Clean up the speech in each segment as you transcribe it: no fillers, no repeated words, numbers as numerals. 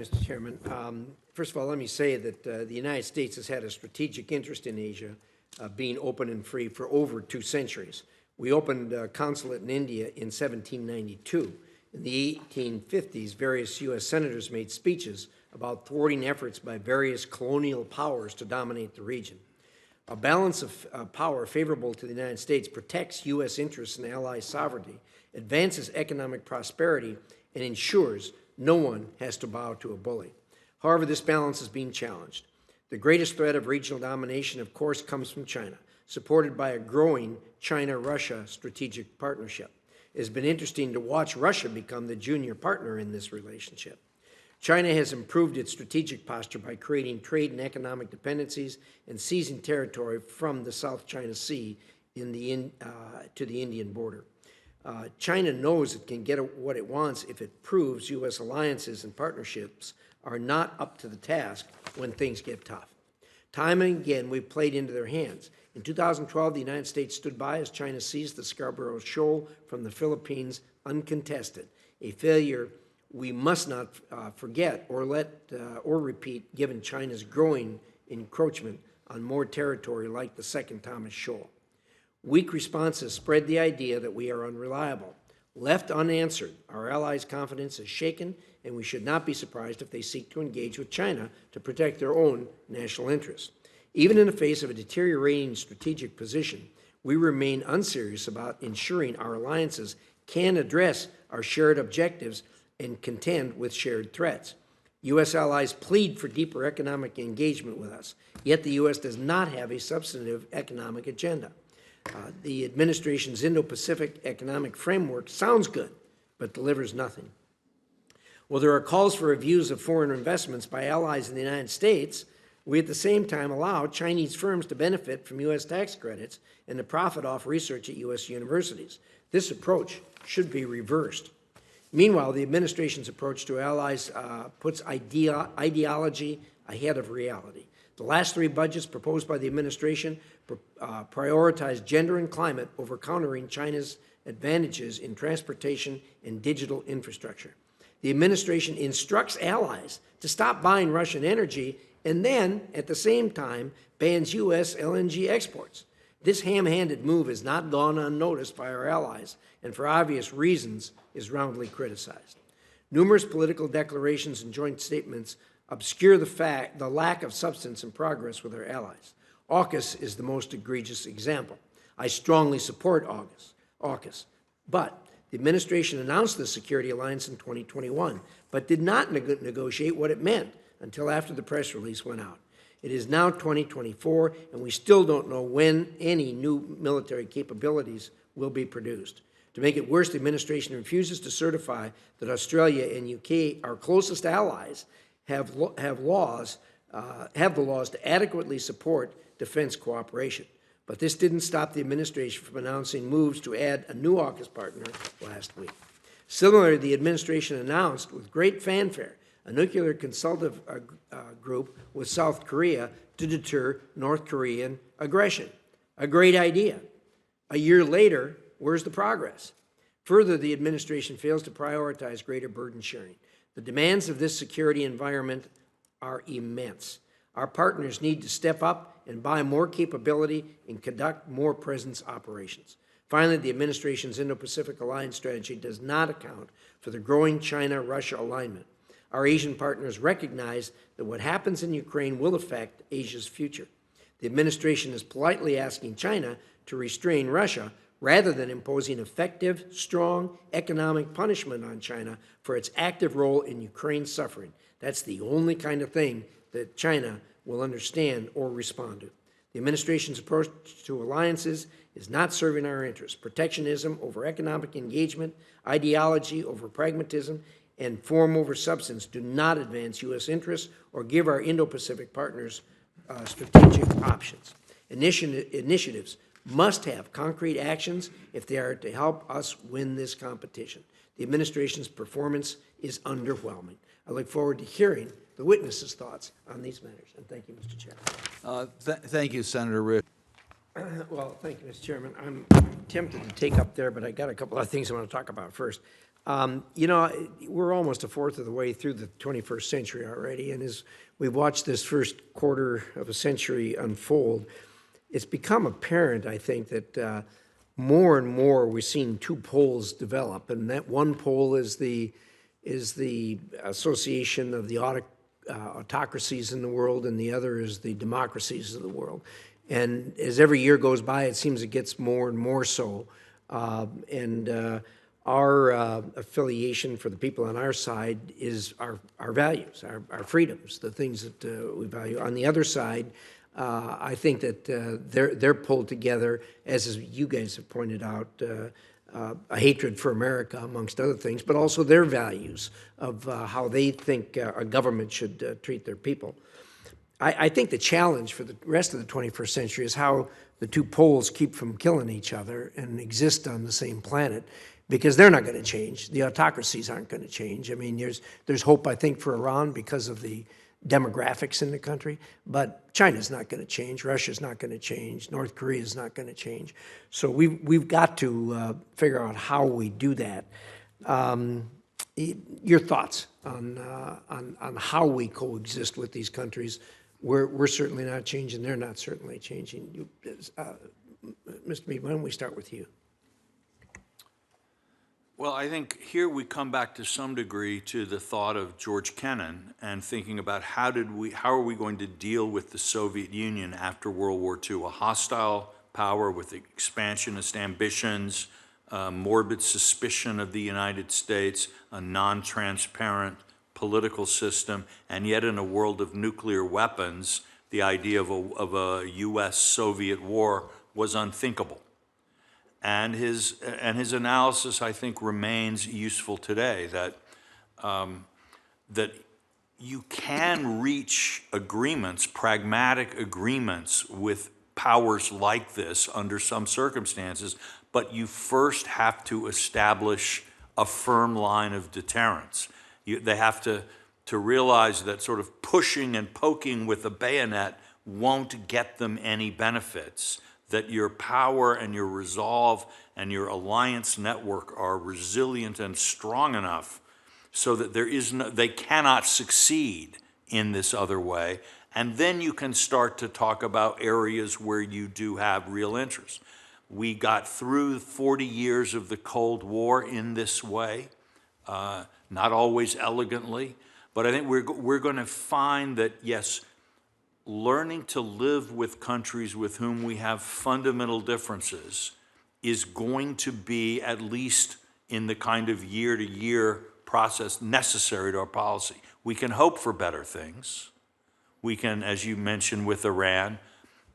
Mr. Chairman. First of all, let me say that the United States has had a strategic interest in Asia, being open and free for over 2 centuries. We opened a consulate in India in 1792. In the 1850s, various U.S. senators made speeches about thwarting efforts by various colonial powers to dominate the region. A balance of power favorable to the United States protects U.S. interests and ally sovereignty, advances economic prosperity, and ensures no one has to bow to a bully. However, this balance is being challenged. The greatest threat of regional domination, of course, comes from China, supported by a growing China-Russia strategic partnership. It has been interesting to watch Russia become the junior partner in this relationship. China has improved its strategic posture by creating trade and economic dependencies and seizing territory from the South China Sea to the Indian border. China knows it can get what it wants if it proves U.S. alliances and partnerships are not up to the task when things get tough. Time and again, we've played into their hands. In 2012, the United States stood by as China seized the Scarborough Shoal from the Philippines uncontested, a failure we must not forget or repeat, given China's growing encroachment on more territory like the Second Thomas Shoal. Weak responses spread the idea that we are unreliable. Left unanswered, our allies' confidence is shaken, and we should not be surprised if they seek to engage with China to protect their own national interests. Even in the face of a deteriorating strategic position, we remain unserious about ensuring our alliances can address our shared objectives and contend with shared threats. U.S. allies plead for deeper economic engagement with us, yet the U.S. does not have a substantive economic agenda. The administration's Indo-Pacific economic framework sounds good, but delivers nothing. While there are calls for reviews of foreign investments by allies in the United States, we at the same time allow Chinese firms to benefit from U.S. tax credits and to profit off research at U.S. universities. This approach should be reversed. Meanwhile, the administration's approach to allies puts ideology ahead of reality. The last 3 budgets proposed by the administration prioritize gender and climate over countering China's advantages in transportation and digital infrastructure. The administration instructs allies to stop buying Russian energy and then, at the same time, bans U.S. LNG exports. This ham-handed move has not gone unnoticed by our allies, and for obvious reasons is roundly criticized. Numerous political declarations and joint statements obscure the lack of substance and progress with our allies. AUKUS is the most egregious example. I strongly support AUKUS, but the administration announced the security alliance in 2021, but did not negotiate what it meant until after the press release went out. It is now 2024, and we still don't know when any new military capabilities will be produced. To make it worse, the administration refuses to certify that Australia and UK, our closest allies, have the laws to adequately support defense cooperation. But this didn't stop the administration from announcing moves to add a new AUKUS partner last week. Similarly, the administration announced with great fanfare a nuclear consultative group with South Korea to deter North Korean aggression. A great idea. A year later, where's the progress? Further, the administration fails to prioritize greater burden sharing. The demands of this security environment are immense. Our partners need to step up and buy more capability and conduct more presence operations. Finally, the administration's Indo-Pacific alliance strategy does not account for the growing China-Russia alignment. Our Asian partners recognize that what happens in Ukraine will affect Asia's future. The administration is politely asking China to restrain Russia rather than imposing effective, strong economic punishment on China for its active role in Ukraine's suffering. That's the only kind of thing that China will understand or respond to. The administration's approach to alliances is not serving our interests. Protectionism over economic engagement, ideology over pragmatism, and form over substance do not advance U.S. interests or give our Indo-Pacific partners strategic options. Initiatives must have concrete actions if they are to help us win this competition. The administration's performance is underwhelming. I look forward to hearing the witnesses' thoughts on these matters. And thank you, Mr. Chairman. Thank you, Senator Risch. Well, thank you, Mr. Chairman. I'm tempted to take up there, but I got a couple of things I want to talk about first. You know, we're almost a fourth of the way through the 21st century already, and as we've watched this first quarter of a century unfold, it's become apparent, I think, that more and more we're seeing two poles develop, and that one pole is the association of the autocracies in the world, and the other is the democracies of the world. And as every year goes by, it seems it gets more and more so. Our affiliation for the people on our side is our values, our freedoms, the things that we value. On the other side, I think that they're pulled together, as you guys have pointed out, a hatred for America, amongst other things, but also their values of how they think a government should treat their people. I think the challenge for the rest of the 21st century is how the two poles keep from killing each other and exist on the same planet, because they're not going to change. The autocracies aren't going to change. I mean, there's hope, I think, for Iran because of the demographics in the country, but China's not going to change. Russia's not going to change. North Korea's not going to change. So we've got to figure out how we do that. Your thoughts on how we coexist with these countries? We're certainly not changing. They're not certainly changing. Mr. Mead, why don't we start with you? Well, I think here we come back to some degree to the thought of George Kennan and thinking about how are we going to deal with the Soviet Union after World War II, a hostile power with expansionist ambitions, morbid suspicion of the United States, a non-transparent political system, and yet in a world of nuclear weapons, the idea of a U.S.-Soviet war was unthinkable. And his analysis, I think, remains useful today, that you can reach agreements, pragmatic agreements with powers like this under some circumstances, but you first have to establish a firm line of deterrence. They have to realize that sort of pushing and poking with a bayonet won't get them any benefits, that your power and your resolve and your alliance network are resilient and strong enough so that they cannot succeed in this other way. And then you can start to talk about areas where you do have real interest. We got through 40 years of the Cold War in this way, not always elegantly, but I think we're going to find that, yes, learning to live with countries with whom we have fundamental differences is going to be, at least in the kind of year-to-year process necessary to our policy. We can hope for better things. We can, as you mentioned with Iran,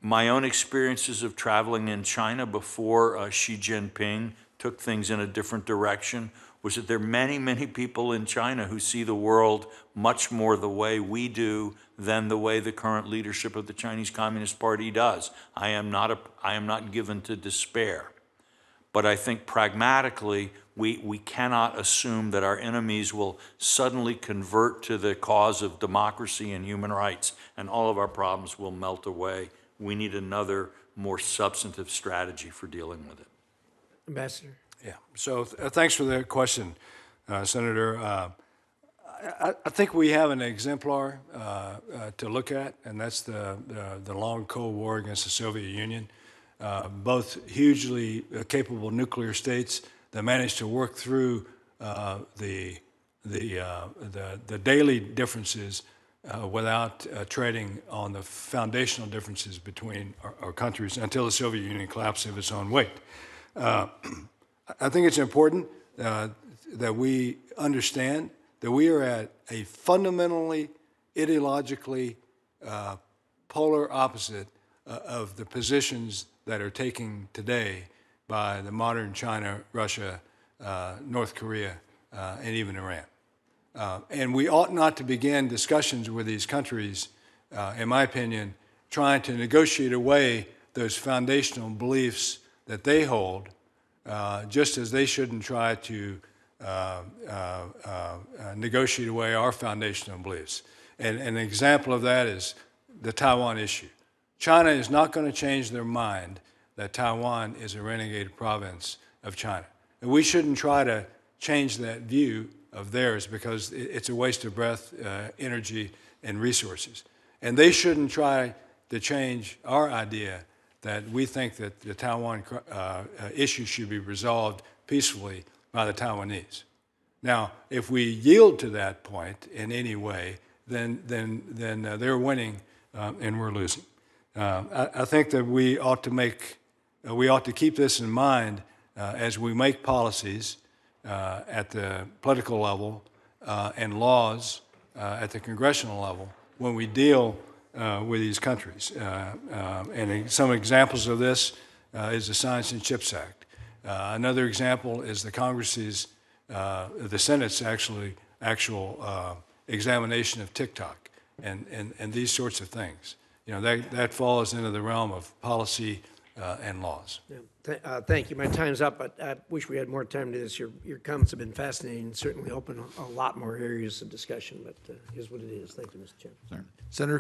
my own experiences of traveling in China before Xi Jinping took things in a different direction was that there are many, many people in China who see the world much more the way we do than the way the current leadership of the Chinese Communist Party does. I am not given to despair. But I think pragmatically, we cannot assume that our enemies will suddenly convert to the cause of democracy and human rights, and all of our problems will melt away. We need another, more substantive strategy for dealing with it. Ambassador? Yeah, so thanks for the question, Senator. I think we have an exemplar to look at, and that's the long Cold War against the Soviet Union. Both hugely capable nuclear states that managed to work through the daily differences without treading on the foundational differences between our countries until the Soviet Union collapsed of its own weight. I think it's important that we understand that we are at a fundamentally, ideologically polar opposite of the positions that are taken today by the modern China, Russia, North Korea, and even Iran. And we ought not to begin discussions with these countries, in my opinion, trying to negotiate away those foundational beliefs that they hold, just as they shouldn't try to negotiate away our foundational beliefs. And an example of that is the Taiwan issue. China is not going to change their mind that Taiwan is a renegade province of China. And we shouldn't try to change that view of theirs because it's a waste of breath, energy, and resources. And they shouldn't try to change our idea that we think that the Taiwan issue should be resolved peacefully by the Taiwanese. Now, if we yield to that point in any way, then they're winning and we're losing. I think that we ought to keep this in mind as we make policies at the political level and laws at the congressional level when we deal with these countries. And some examples of this is the Science and Chips Act. Another example is the Senate's actual examination of TikTok and these sorts of things. That falls into the realm of policy and laws. Yeah. Thank you. My time's up, but I wish we had more time to this. Your comments have been fascinating and certainly open a lot more areas of discussion, but here's what it is. Thank you, Mr. Chairman. Senator